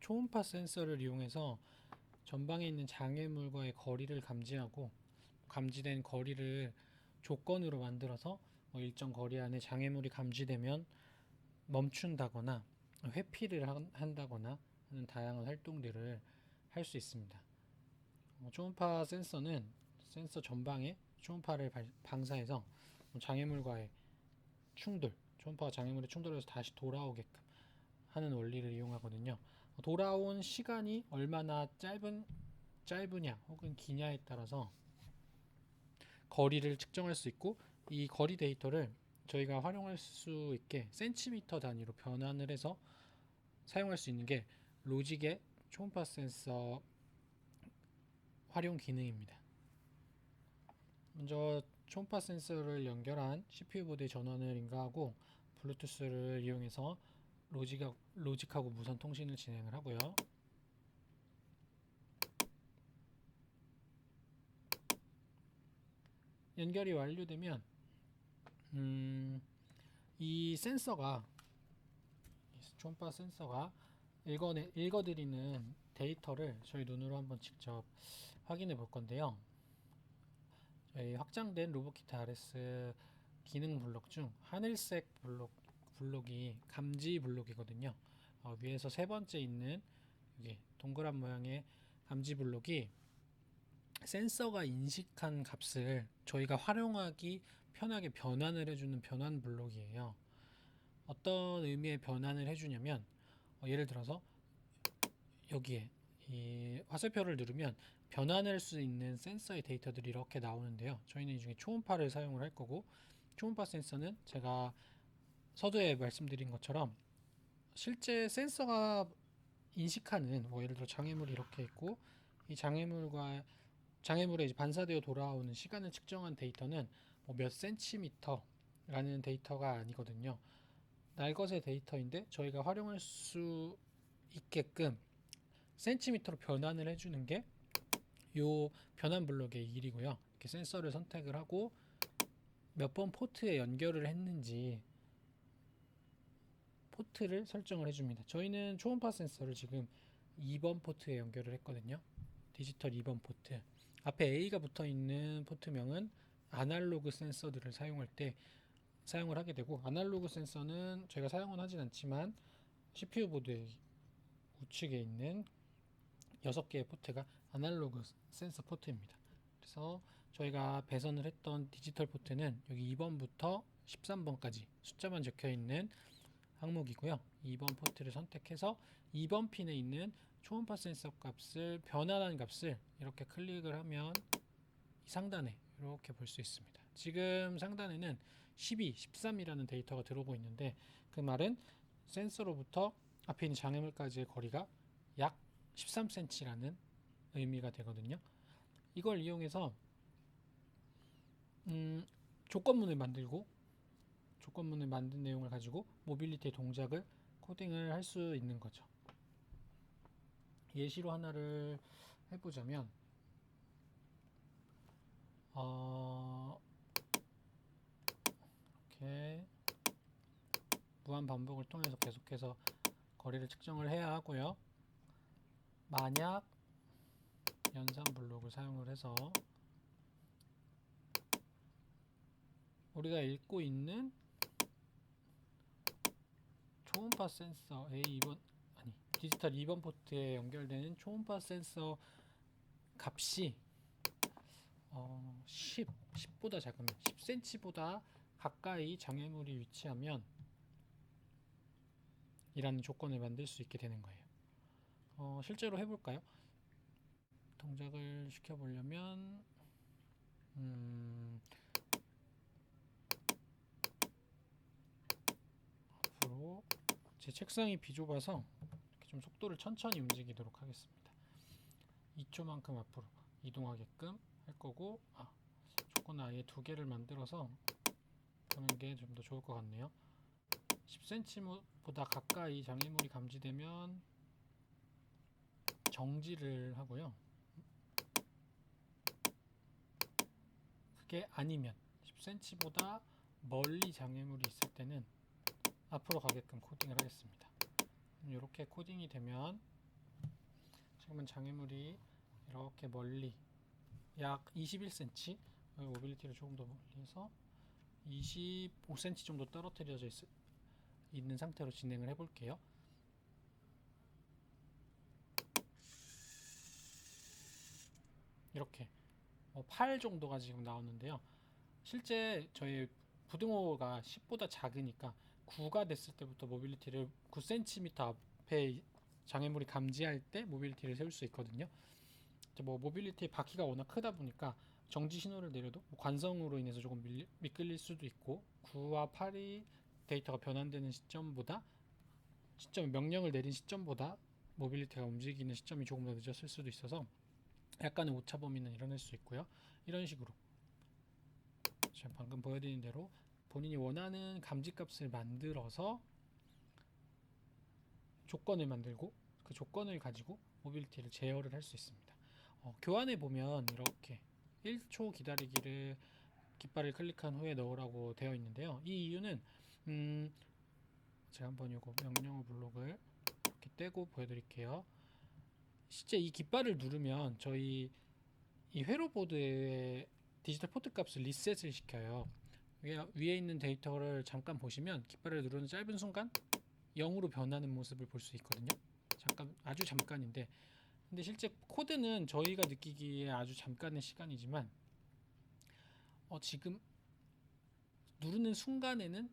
초음파 센서를 이용해서 전방에 있는 장애물과의 거리를 감지하고 감지된 거리를 조건으로 만들어서 일정 거리 안에 장애물이 감지되면 멈춘다거나 회피를 한다거나 하는 다양한 활동들을 할 수 있습니다. 초음파 센서는 센서 전방에 초음파를 방사해서 장애물과의 충돌, 초음파가 장애물에 충돌해서 다시 돌아오게끔 하는 원리를 이용하거든요. 돌아온 시간이 얼마나 짧으냐 혹은 기냐에 따라서 거리를 측정할 수 있고, 이 거리 데이터를 저희가 활용할 수 있게 센티미터 단위로 변환을 해서 사용할 수 있는 게 로직의 초음파 센서 활용 기능입니다. 먼저 초음파 센서를 연결한 CPU 보드의 전원을 인가하고 블루투스를 이용해서 로직하고 무선 통신을 진행을 하고요. 연결이 완료되면 이 센서가 초음파 센서가 읽어드리는 데이터를 저희 눈으로 한번 직접 확인해 볼 건데요. 저희 확장된 로봇키트 RS 기능 블록 중 하늘색 블록이 감지 블록이거든요. 위에서 세 번째 있는 여기 동그란 모양의 감지 블록이 센서가 인식한 값을 저희가 활용하기 편하게 변환을 해주는 변환 블록이에요. 어떤 의미의 변환을 해주냐면 예를 들어서 여기에 이 화살표를 누르면 변환할 수 있는 센서의 데이터들이 이렇게 나오는데요. 저희는 이 중에 초음파를 사용을 할 거고, 초음파 센서는 제가 서두에 말씀드린 것처럼 실제 센서가 인식하는 예를 들어 장애물이 이렇게 있고, 이 장애물에 이제 반사되어 돌아오는 시간을 측정한 데이터는 몇 센티미터라는 데이터가 아니거든요. 날것의 데이터인데 저희가 활용할 수 있게끔 센티미터로 변환을 해주는 게 요 변환 블록의 일이고요. 이렇게 센서를 선택을 하고 몇 번 포트에 연결을 했는지 포트를 설정을 해줍니다. 저희는 초음파 센서를 지금 2번 포트에 연결을 했거든요. 디지털 2번 포트. 앞에 A가 붙어 있는 포트명은 아날로그 센서들을 사용할 때 사용을 하게 되고, 아날로그 센서는 저희가 사용은 하진 않지만 CPU 보드의 우측에 있는 6개의 포트가 아날로그 센서 포트입니다. 그래서 저희가 배선을 했던 디지털 포트는 여기 2번부터 13번까지 숫자만 적혀 있는 항목이고요. 2번 포트를 선택해서 2번 핀에 있는 초음파 센서 값을 변환한 값을 이렇게 클릭을 하면 이 상단에 이렇게 볼 수 있습니다. 지금 상단에는 12, 13이라는 데이터가 들어오고 있는데, 그 말은 센서로부터 앞에 있는 장애물까지의 거리가 약 13cm라는 의미가 되거든요. 이걸 이용해서 조건문을 만든 내용을 가지고 모빌리티의 동작을 코딩을 할 수 있는 거죠. 예시로 하나를 해보자면 이렇게 무한 반복을 통해서 계속해서 거리를 측정을 해야 하고요. 만약 연산 블록을 사용을 해서 우리가 읽고 있는 초음파 센서 디지털 2번 포트에 연결되는 초음파 센서 값이 10보다 작으면 10cm보다 가까이 장애물이 위치하면 이라는 조건을 만들 수 있게 되는 거예요. 실제로 해볼까요? 동작을 시켜보려면 앞으로 제 책상이 비좁아서 이렇게 좀 속도를 천천히 움직이도록 하겠습니다. 2초만큼 앞으로 이동하게끔 할 거고, 조건을 아예 2개를 만들어서 보는 게 좀 더 좋을 것 같네요. 10cm보다 가까이 장애물이 감지되면 정지를 하고요. 그게 아니면 10cm보다 멀리 장애물이 있을 때는 앞으로 가게끔 코딩을 하겠습니다. 이렇게 코딩이 되면 그러면 장애물이 이렇게 멀리 약 21cm, 모빌리티를 조금 더 멀리서 25cm 정도 떨어뜨려져 있는 상태로 진행을 해볼게요. 이렇게 8 정도가 지금 나오는데요. 실제 저희 부등호가 10보다 작으니까 9가 됐을 때부터 모빌리티를 9cm 앞에 장애물이 감지할 때 모빌리티를 세울 수 있거든요. 모빌리티 바퀴가 워낙 크다 보니까 정지 신호를 내려도 관성으로 인해서 조금 미끌릴 수도 있고 9와 8이 데이터가 변환되는 시점보다 명령을 내린 시점보다 모빌리티가 움직이는 시점이 조금 더 늦었을 수도 있어서 약간의 오차 범위는 일어날 수 있고요. 이런 식으로 제가 방금 보여드린 대로 본인이 원하는 감지값을 만들어서 조건을 만들고 그 조건을 가지고 모빌리티를 제어를 할 수 있습니다. 교환에 보면 이렇게 1초 기다리기를 깃발을 클릭한 후에 넣으라고 되어 있는데요. 이 이유는 제가 한번 이거 명령어 블록을 이렇게 떼고 보여드릴게요. 실제 이 깃발을 누르면 저희 이 회로보드의 디지털 포트 값을 리셋을 시켜요. 위에 있는 데이터를 잠깐 보시면 깃발을 누르는 짧은 순간 0으로 변하는 모습을 볼 수 있거든요. 아주 잠깐인데, 근데 실제 코드는 저희가 느끼기에 아주 잠깐의 시간이지만 지금 누르는 순간에는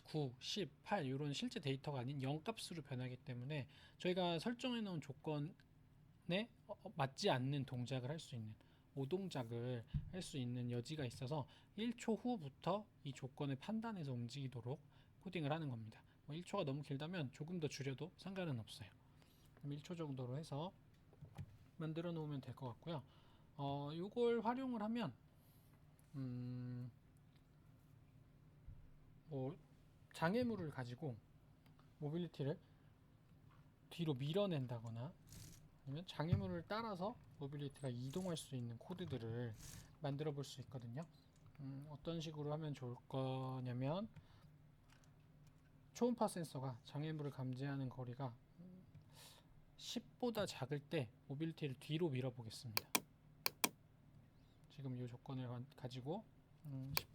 9, 10, 8 이런 실제 데이터가 아닌 0 값으로 변하기 때문에 저희가 설정해 놓은 조건에 맞지 않는 동작을 할 수 있는 오동작을 할 수 있는 여지가 있어서 1초 후부터 이 조건을 판단해서 움직이도록 코딩을 하는 겁니다. 1초가 너무 길다면 조금 더 줄여도 상관은 없어요. 1초 정도로 해서 만들어 놓으면 될 것 같고요. 이걸 활용을 하면 장애물을 가지고 모빌리티를 뒤로 밀어낸다거나 아니면 장애물을 따라서 모빌리티가 이동할 수 있는 코드들을 만들어 볼 수 있거든요. 어떤 식으로 하면 좋을 거냐면 초음파 센서가 장애물을 감지하는 거리가 10보다 작을 때 모빌리티를 뒤로 밀어 보겠습니다. 지금 이 조건을 가지고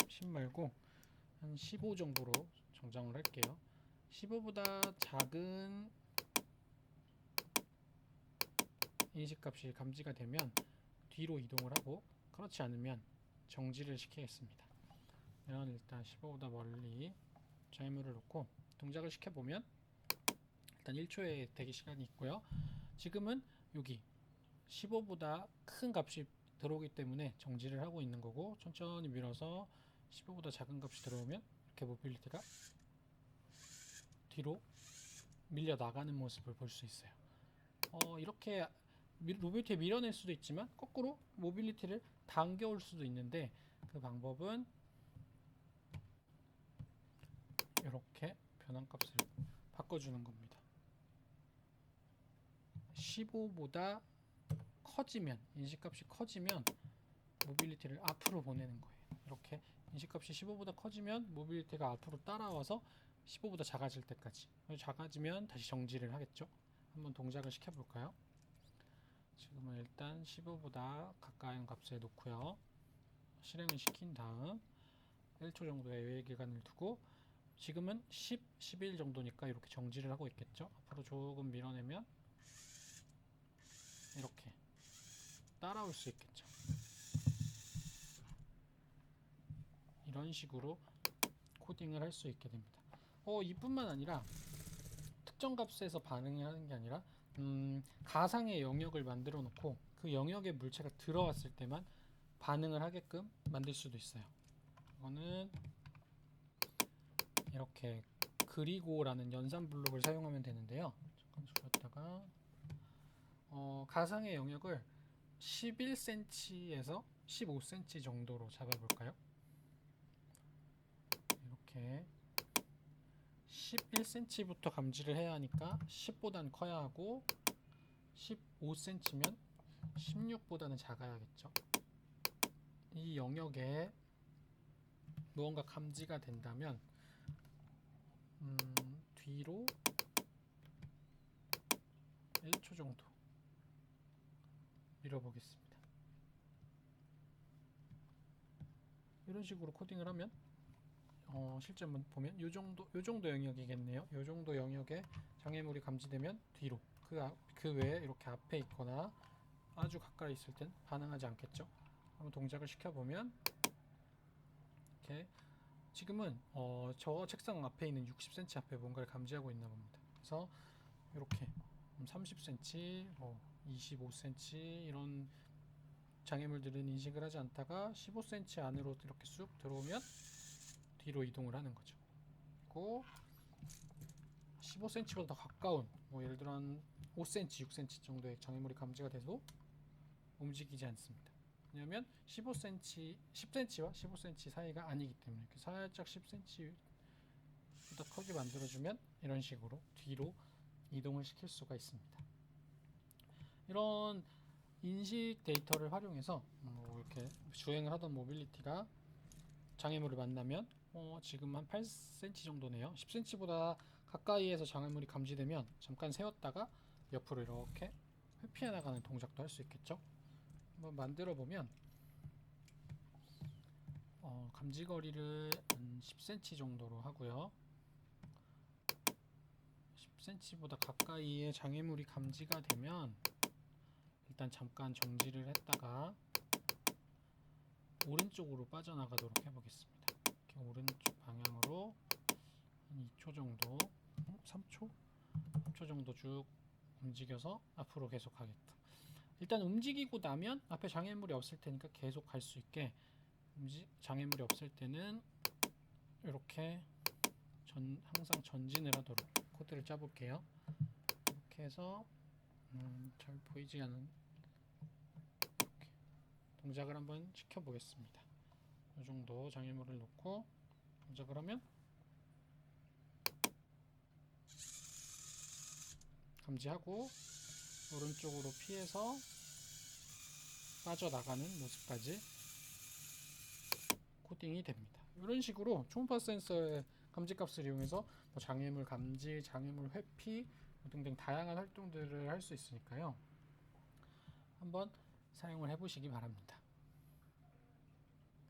10 말고 한 15 정도로 정정을 할게요. 15보다 작은 인식값이 감지가 되면 뒤로 이동을 하고, 그렇지 않으면 정지를 시키겠습니다. 그러면 일단 15보다 멀리 장애물을 놓고 동작을 시켜보면 일단 1초의 대기 시간이 있고요. 지금은 여기 15보다 큰 값이 들어오기 때문에 정지를 하고 있는 거고, 천천히 밀어서 15보다 작은 값이 들어오면 이렇게 모빌리티가 뒤로 밀려 나가는 모습을 볼 수 있어요. 이렇게 모빌리티에 밀어낼 수도 있지만 거꾸로 모빌리티를 당겨올 수도 있는데, 그 방법은 이렇게 변환값을 바꿔주는 겁니다. 15보다 커지면, 인식값이 커지면 모빌리티를 앞으로 보내는 거예요. 이렇게 인식값이 15보다 커지면 모빌리티가 앞으로 따라와서 15보다 작아질 때까지, 작아지면 다시 정지를 하겠죠. 한번 동작을 시켜볼까요? 지금은 일단 15보다 가까이 값에 놓고요. 실행을 시킨 다음 1초 정도의 예외 기간을 두고, 지금은 10, 11 정도니까 이렇게 정지를 하고 있겠죠. 앞으로 조금 밀어내면 이렇게 따라올 수 있겠죠. 이런 식으로 코딩을 할 수 있게 됩니다. 이뿐만 아니라 특정 값에서 반응하는 게 아니라 가상의 영역을 만들어 놓고 그 영역에 물체가 들어왔을 때만 반응을 하게끔 만들 수도 있어요. 이거는 이렇게 그리고라는 연산 블록을 사용하면 되는데요. 잠깐 줄였다가 가상의 영역을 11cm에서 15cm 정도로 잡아볼까요? 이렇게 11cm부터 감지를 해야 하니까 10보다는 커야 하고, 15cm면 16보다는 작아야겠죠. 이 영역에 무언가 감지가 된다면 뒤로 1초 정도 밀어보겠습니다. 이런 식으로 코딩을 하면 실제 한번 보면 요 정도 영역이겠네요. 요 정도 영역에 장애물이 감지되면 뒤로 그 외에 이렇게 앞에 있거나 아주 가까이 있을 땐 반응하지 않겠죠. 한번 동작을 시켜보면 이렇게 지금은 저 책상 앞에 있는 60cm 앞에 뭔가를 감지하고 있나 봅니다. 그래서 이렇게 30cm, 25cm 이런 장애물들은 인식을 하지 않다가 15cm 안으로 이렇게 쑥 들어오면 뒤로 이동을 하는 거죠. 그리고 15cm보다 더 가까운 예를 들어 한 5cm, 6cm 정도의 장애물이 감지가 돼도 움직이지 않습니다. 왜냐하면 10cm와 15cm 사이가 아니기 때문에 이렇게 살짝 10cm보다 크게 만들어주면 이런 식으로 뒤로 이동을 시킬 수가 있습니다. 이런 인식 데이터를 활용해서 이렇게 주행을 하던 모빌리티가 장애물을 만나면 지금 한 8cm 정도네요. 10cm보다 가까이에서 장애물이 감지되면 잠깐 세웠다가 옆으로 이렇게 회피해 나가는 동작도 할 수 있겠죠. 한번 만들어 보면 감지거리를 한 10cm 정도로 하고요. 10cm보다 가까이에 장애물이 감지가 되면 일단 잠깐 정지를 했다가 오른쪽으로 빠져나가도록 해보겠습니다. 이렇게 오른쪽 방향으로 한 2초 정도, 3초? 3초 정도 쭉 움직여서 앞으로 계속 가겠다. 일단 움직이고 나면 앞에 장애물이 없을 테니까 계속 갈 수 있게 장애물이 없을 때는 이렇게 항상 전진을 하도록 코드를 짜볼게요. 이렇게 해서 잘 보이지 않은 이렇게 동작을 한번 시켜보겠습니다. 이 정도 장애물을 놓고 동작을 하면 감지하고 오른쪽으로 피해서 빠져나가는 모습까지 코딩이 됩니다. 이런 식으로 초음파 센서의 감지값을 이용해서 장애물 감지, 장애물 회피 등등 다양한 활동들을 할 수 있으니까요. 한번 사용을 해보시기 바랍니다.